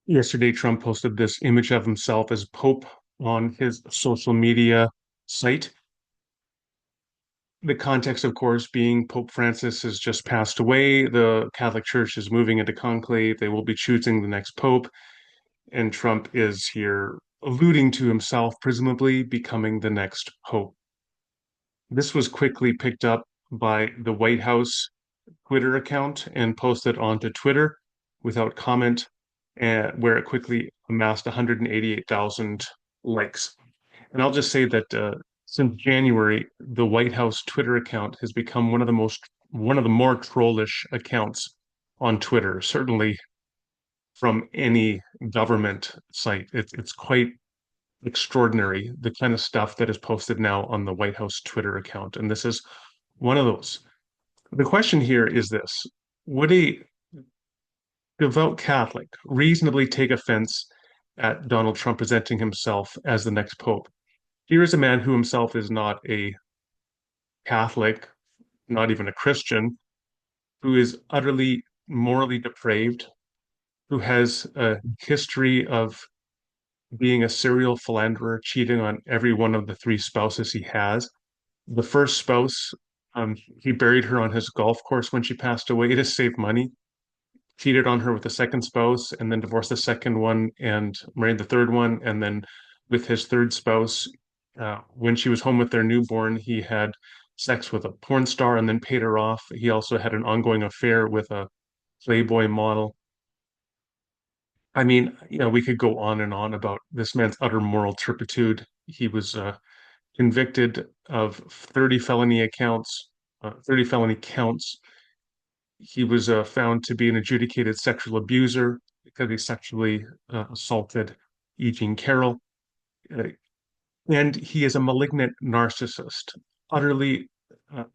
Yesterday, Trump posted this image of himself as Pope on his social media site. The context, of course, being Pope Francis has just passed away. The Catholic Church is moving into conclave. They will be choosing the next Pope, and Trump is here alluding to himself, presumably becoming the next Pope. This was quickly picked up by the White House Twitter account and posted onto Twitter without comment, where it quickly amassed 188,000 likes. And I'll just say that since January, the White House Twitter account has become one of the more trollish accounts on Twitter, certainly from any government site. It's quite extraordinary, the kind of stuff that is posted now on the White House Twitter account. And this is one of those. The question here is this: would a devout Catholic reasonably take offense at Donald Trump presenting himself as the next pope? Here is a man who himself is not a Catholic, not even a Christian, who is utterly morally depraved, who has a history of being a serial philanderer, cheating on every one of the three spouses he has. The first spouse, he buried her on his golf course when she passed away to save money, cheated on her with the second spouse, and then divorced the second one and married the third one. And then with his third spouse, when she was home with their newborn, he had sex with a porn star and then paid her off. He also had an ongoing affair with a Playboy model. I mean, we could go on and on about this man's utter moral turpitude. He was convicted of 30 felony accounts, 30 felony counts. He was found to be an adjudicated sexual abuser because he sexually assaulted E. Jean Carroll. Uh, and he is a malignant narcissist, utterly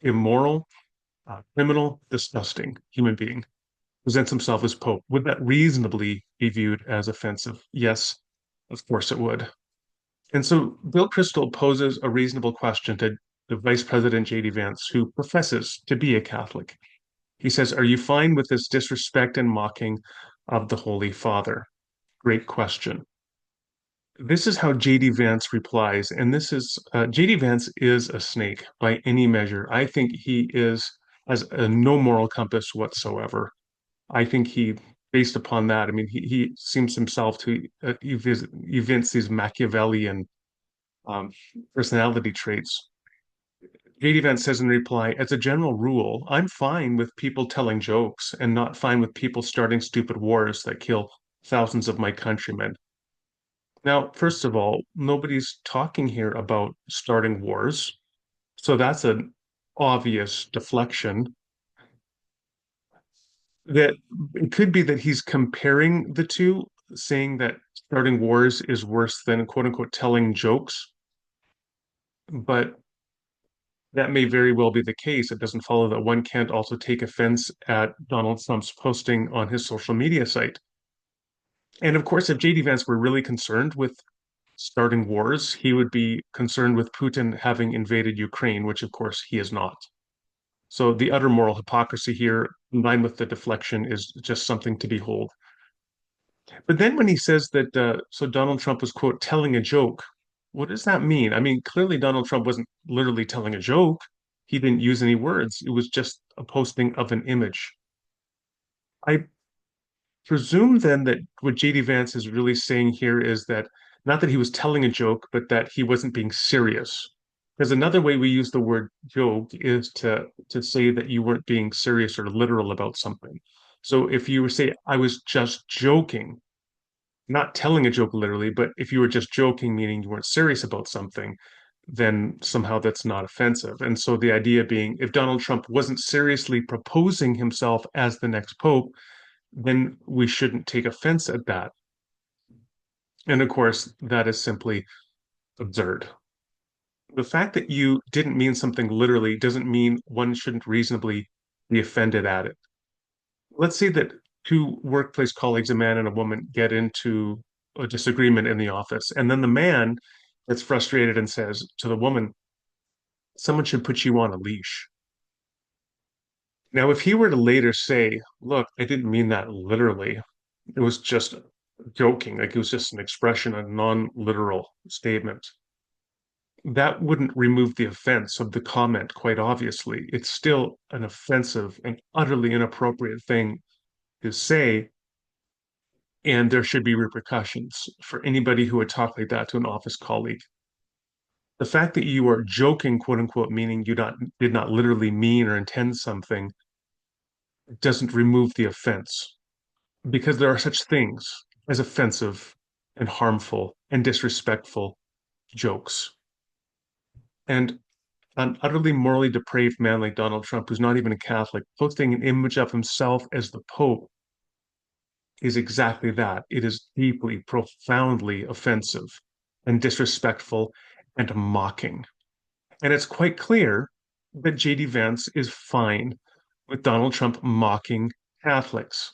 immoral, criminal, disgusting human being. Presents himself as Pope. Would that reasonably be viewed as offensive? Yes, of course it would. And so Bill Kristol poses a reasonable question to the Vice President J.D. Vance, who professes to be a Catholic. He says, are you fine with this disrespect and mocking of the Holy Father? Great question. This is how J.D. Vance replies, and this is J.D. Vance is a snake by any measure. I think he has no moral compass whatsoever. I think based upon that, I mean, he seems himself to evince these Machiavellian um, personality traits. JD Vance says in reply, as a general rule, I'm fine with people telling jokes and not fine with people starting stupid wars that kill thousands of my countrymen. Now, first of all, nobody's talking here about starting wars. So that's an obvious deflection. That it could be that he's comparing the two, saying that starting wars is worse than quote unquote telling jokes. But that may very well be the case. It doesn't follow that one can't also take offense at Donald Trump's posting on his social media site. And of course, if JD Vance were really concerned with starting wars, he would be concerned with Putin having invaded Ukraine, which of course he is not. So the utter moral hypocrisy here, combined with the deflection, is just something to behold. But then when he says that, so Donald Trump was, quote, telling a joke, what does that mean? I mean, clearly Donald Trump wasn't literally telling a joke. He didn't use any words. It was just a posting of an image. I presume then that what JD Vance is really saying here is that not that he was telling a joke, but that he wasn't being serious. Because another way we use the word joke is to say that you weren't being serious or literal about something. So if you were say, I was just joking, not telling a joke literally, but if you were just joking, meaning you weren't serious about something, then somehow that's not offensive. And so the idea being, if Donald Trump wasn't seriously proposing himself as the next pope, then we shouldn't take offense at that. And of course, that is simply absurd. The fact that you didn't mean something literally doesn't mean one shouldn't reasonably be offended at it. Let's say that two workplace colleagues, a man and a woman, get into a disagreement in the office, and then the man gets frustrated and says to the woman, someone should put you on a leash. Now, if he were to later say, look, I didn't mean that literally, it was just joking, like it was just an expression, a non-literal statement. That wouldn't remove the offense of the comment, quite obviously. It's still an offensive and utterly inappropriate thing to say, and there should be repercussions for anybody who would talk like that to an office colleague. The fact that you are joking, quote unquote, meaning did not literally mean or intend something, doesn't remove the offense, because there are such things as offensive and harmful and disrespectful jokes. And an utterly morally depraved man like Donald Trump, who's not even a Catholic, posting an image of himself as the Pope is exactly that. It is deeply, profoundly offensive and disrespectful and mocking. And it's quite clear that JD Vance is fine with Donald Trump mocking Catholics,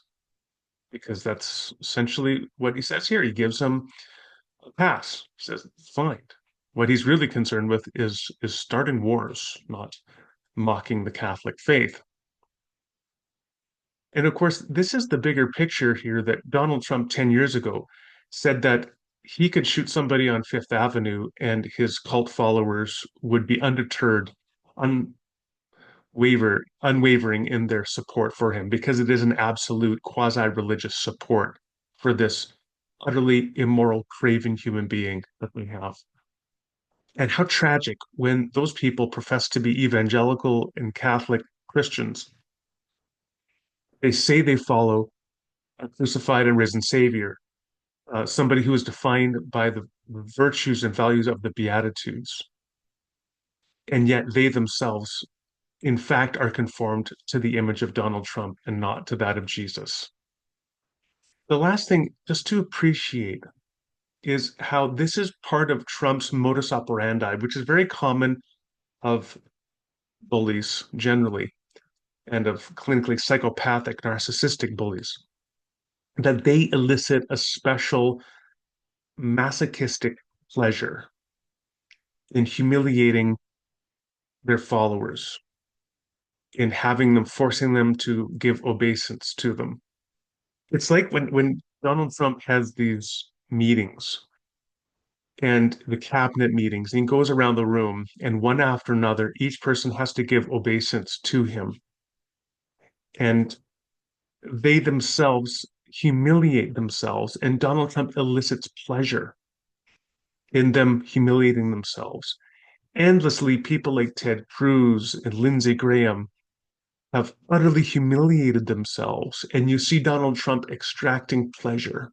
because that's essentially what he says here. He gives them a pass. He says, fine. What he's really concerned with is starting wars, not mocking the Catholic faith. And of course, this is the bigger picture here that Donald Trump 10 years ago said that he could shoot somebody on Fifth Avenue and his cult followers would be undeterred, unwavering in their support for him, because it is an absolute quasi-religious support for this utterly immoral, craven human being that we have. And how tragic when those people profess to be evangelical and Catholic Christians. They say they follow a crucified and risen Savior, somebody who is defined by the virtues and values of the Beatitudes, and yet they themselves, in fact, are conformed to the image of Donald Trump and not to that of Jesus. The last thing, just to appreciate, is how this is part of Trump's modus operandi, which is very common of bullies generally and of clinically psychopathic, narcissistic bullies, that they elicit a special masochistic pleasure in humiliating their followers, in having them, forcing them to give obeisance to them. It's like when Donald Trump has these meetings and the cabinet meetings, and he goes around the room, and one after another, each person has to give obeisance to him. And they themselves humiliate themselves, and Donald Trump elicits pleasure in them humiliating themselves. Endlessly, people like Ted Cruz and Lindsey Graham have utterly humiliated themselves, and you see Donald Trump extracting pleasure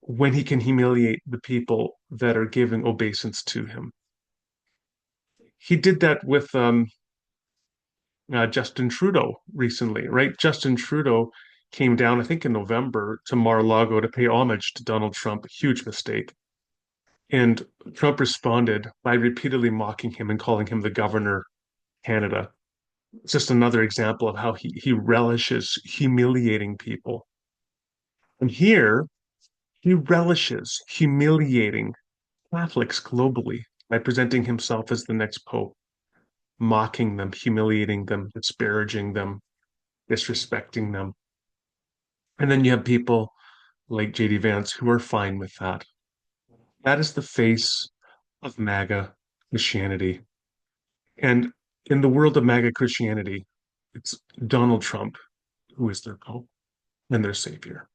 when he can humiliate the people that are giving obeisance to him. He did that with Justin Trudeau recently, right? Justin Trudeau came down, I think, in November to Mar-a-Lago to pay homage to Donald Trump, a huge mistake. And Trump responded by repeatedly mocking him and calling him the governor of Canada. It's just another example of how he relishes humiliating people. And here, he relishes humiliating Catholics globally by presenting himself as the next pope, mocking them, humiliating them, disparaging them, disrespecting them. And then you have people like JD Vance who are fine with that. That is the face of MAGA Christianity. And in the world of MAGA Christianity, it's Donald Trump who is their pope and their savior.